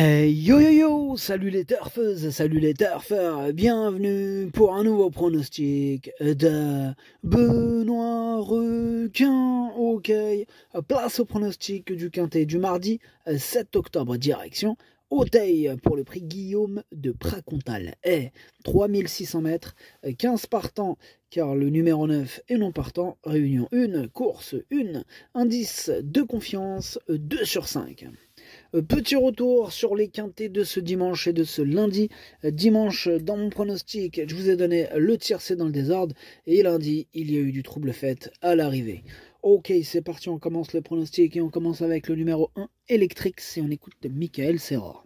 Yo yo yo, salut les turfeuses, salut les turfeurs, bienvenue pour un nouveau pronostic de Benoît Requin. Ok, place au pronostic du quintet du mardi 7 octobre, direction Auteuil pour le prix Guillaume de Pracontal. 3600 mètres, 15 partants car le numéro 9 est non partant, réunion 1, course 1, indice de confiance 2 sur 5. Petit retour sur les quintets de ce dimanche et de ce lundi. Dimanche, dans mon pronostic, je vous ai donné le tiercé dans le désordre. Et lundi, il y a eu du trouble fait à l'arrivée. Ok, c'est parti, on commence le pronostic et on commence avec le numéro 1, Electrix, et on écoute Michael Serra.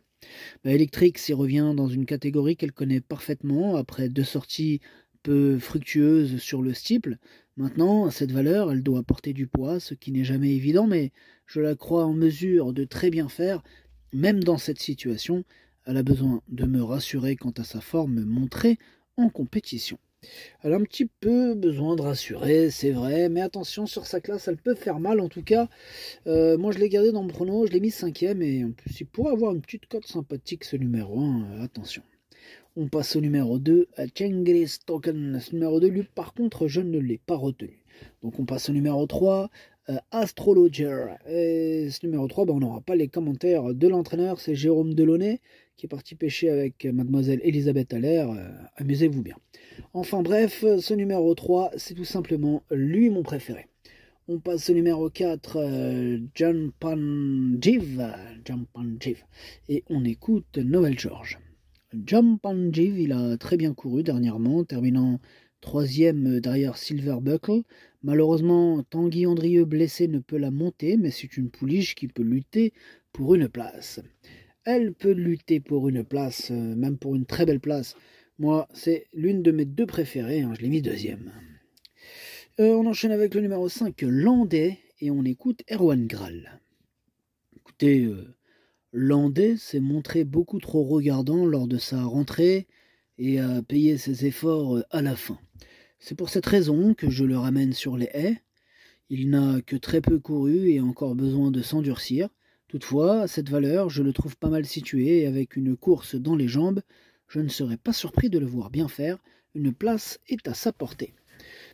Electrix, il revient dans une catégorie qu'elle connaît parfaitement après 2 sorties peu fructueuses sur le steeple. Maintenant, à cette valeur, elle doit porter du poids, ce qui n'est jamais évident, mais je la crois en mesure de très bien faire. Même dans cette situation, elle a besoin de me rassurer quant à sa forme montrée en compétition. Elle a un petit peu besoin de rassurer, c'est vrai, mais attention, sur sa classe, elle peut faire mal en tout cas. Moi, je l'ai gardé dans mon prono, je l'ai mis 5ème, et en plus, il pourrait avoir une petite cote sympathique, ce numéro 1, attention. On passe au numéro 2, à Cengiz Token. Ce numéro 2, lui, par contre, je ne l'ai pas retenu. Donc on passe au numéro 3, Astrologer. Et ce numéro 3, on n'aura pas les commentaires de l'entraîneur, c'est Jérôme Delaunay, qui est parti pêcher avec mademoiselle Elisabeth Allaire. Amusez-vous bien. Enfin bref, ce numéro 3, c'est tout simplement lui mon préféré. On passe au numéro 4, Jampanjiv. Et on écoute Noël George. Jampanjiv, il a très bien couru dernièrement, terminant 3ème derrière Silver Buckle. Malheureusement, Tanguy Andrieux blessé ne peut la monter, mais c'est une pouliche qui peut lutter pour une place. Elle peut lutter pour une place, même pour une très belle place. Moi, c'est l'une de mes 2 préférées, je l'ai mis 2ème. On enchaîne avec le numéro 5, Landais, et on écoute Erwan Graal. Écoutez, Landais s'est montré beaucoup trop regardant lors de sa rentrée et a payé ses efforts à la fin. C'est pour cette raison que je le ramène sur les haies. Il n'a que très peu couru et a encore besoin de s'endurcir. Toutefois, à cette valeur, je le trouve pas mal situé et avec une course dans les jambes, je ne serais pas surpris de le voir bien faire. Une place est à sa portée.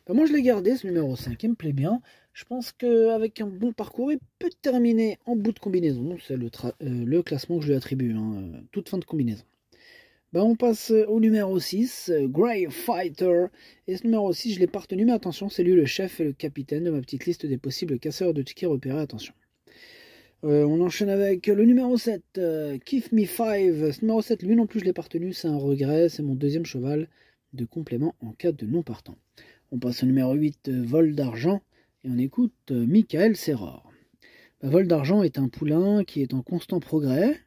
Moi, je l'ai gardé, ce numéro 5, il me plaît bien. Je pense qu'avec un bon parcours, il peut terminer en bout de combinaison. C'est le classement que je lui attribue, toute fin de combinaison. On passe au numéro 6, Grey Fighter. Et ce numéro 6, je l'ai pas retenu, mais attention, c'est lui le chef et le capitaine de ma petite liste des possibles casseurs de tickets repérés, attention. On enchaîne avec le numéro 7, Give Me 5. Ce numéro 7, lui non plus, je l'ai pas retenu, c'est un regret, c'est mon 2e cheval de complément en cas de non partant. On passe au numéro 8, Vol d'Argent, et on écoute Michael Serra. Vol d'Argent est un poulain qui est en constant progrès.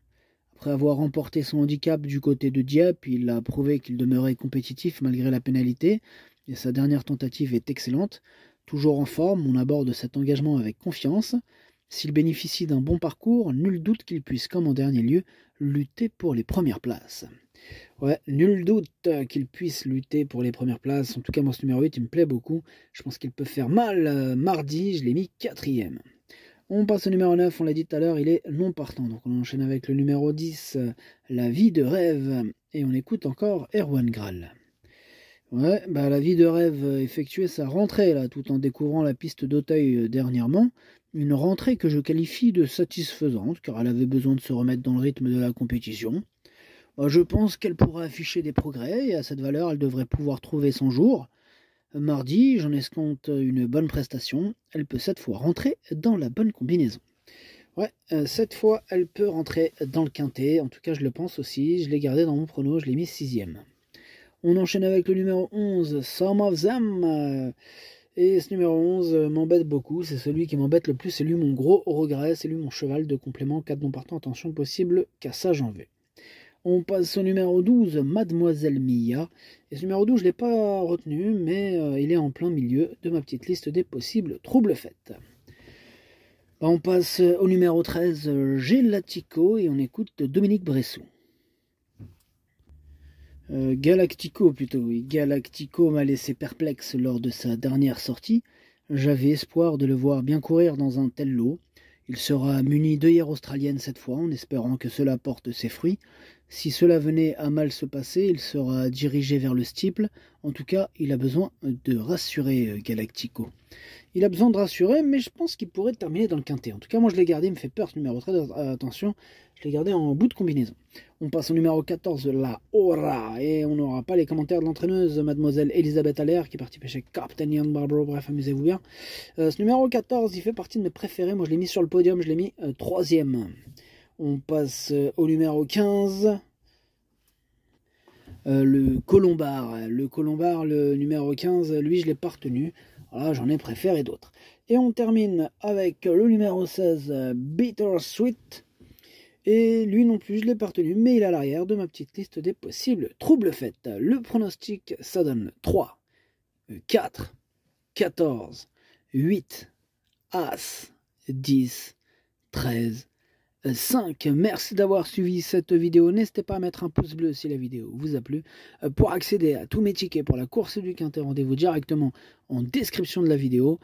Après avoir remporté son handicap du côté de Dieppe, il a prouvé qu'il demeurait compétitif malgré la pénalité, et sa dernière tentative est excellente. Toujours en forme, on aborde cet engagement avec confiance. S'il bénéficie d'un bon parcours, nul doute qu'il puisse, comme en dernier lieu, lutter pour les premières places. Ouais, nul doute qu'il puisse lutter pour les premières places. En tout cas, moi, ce numéro 8, il me plaît beaucoup. Je pense qu'il peut faire mal mardi. Je l'ai mis 4ème. On passe au numéro 9. On l'a dit tout à l'heure, il est non partant. Donc, on enchaîne avec le numéro 10, La vie de rêve. Et on écoute encore Erwan Graal. Ouais, la vie de rêve effectuait sa rentrée, là, tout en découvrant la piste d'Auteuil dernièrement. Une rentrée que je qualifie de satisfaisante, car elle avait besoin de se remettre dans le rythme de la compétition. Je pense qu'elle pourra afficher des progrès et à cette valeur, elle devrait pouvoir trouver son jour. Mardi, j'en escompte une bonne prestation. Elle peut cette fois rentrer dans la bonne combinaison. Ouais, cette fois, elle peut rentrer dans le quintet. En tout cas, je le pense aussi. Je l'ai gardé dans mon prono, je l'ai mis 6ème. On enchaîne avec le numéro 11, Some of Them. Et ce numéro 11 m'embête beaucoup. C'est celui qui m'embête le plus. C'est lui mon gros regret. C'est lui mon cheval de complément. 4 non partants, attention possible, cassage en V. On passe au numéro 12, Mademoiselle Mia. Et ce numéro 12, je ne l'ai pas retenu, mais il est en plein milieu de ma petite liste des possibles troubles faits. On passe au numéro 13, Gelatico, et on écoute Dominique Bressot. Galactico plutôt, oui. Galactico m'a laissé perplexe lors de sa dernière sortie. J'avais espoir de le voir bien courir dans un tel lot. Il sera muni d'œillères australiennes cette fois, en espérant que cela porte ses fruits. Si cela venait à mal se passer, il sera dirigé vers le steeple. En tout cas, il a besoin de rassurer Galactico. Il a besoin de rassurer, mais je pense qu'il pourrait terminer dans le quintet. En tout cas, moi je l'ai gardé, il me fait peur ce numéro 13. Attention, je l'ai gardé en bout de combinaison. On passe au numéro 14, la Aura. Et on n'aura pas les commentaires de l'entraîneuse, mademoiselle Elisabeth Allaire, qui est partie pêcher Captain Ian Barbaro. Bref, amusez-vous bien. Ce numéro 14, il fait partie de mes préférés. Moi je l'ai mis sur le podium, je l'ai mis 3e. On passe au numéro 15. Le Colombard. Le numéro 15, lui je l'ai pas retenu. Voilà, j'en ai préféré d'autres. Et on termine avec le numéro 16, Bittersweet. Et lui non plus, je l'ai pas retenu, mais il est à l'arrière de ma petite liste des possibles troubles faits. Le pronostic, ça donne 3, 4, 14, 8, As, 10, 13, 5. Merci d'avoir suivi cette vidéo. N'hésitez pas à mettre un pouce bleu si la vidéo vous a plu. Pour accéder à tous mes tickets pour la course du quintet, rendez-vous directement en description de la vidéo.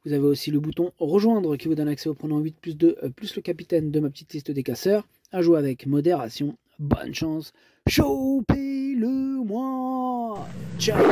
Vous avez aussi le bouton rejoindre qui vous donne accès au pronom 8+2 plus le capitaine de ma petite liste des casseurs. À jouer avec modération. Bonne chance. Chopez-le-moi. Ciao.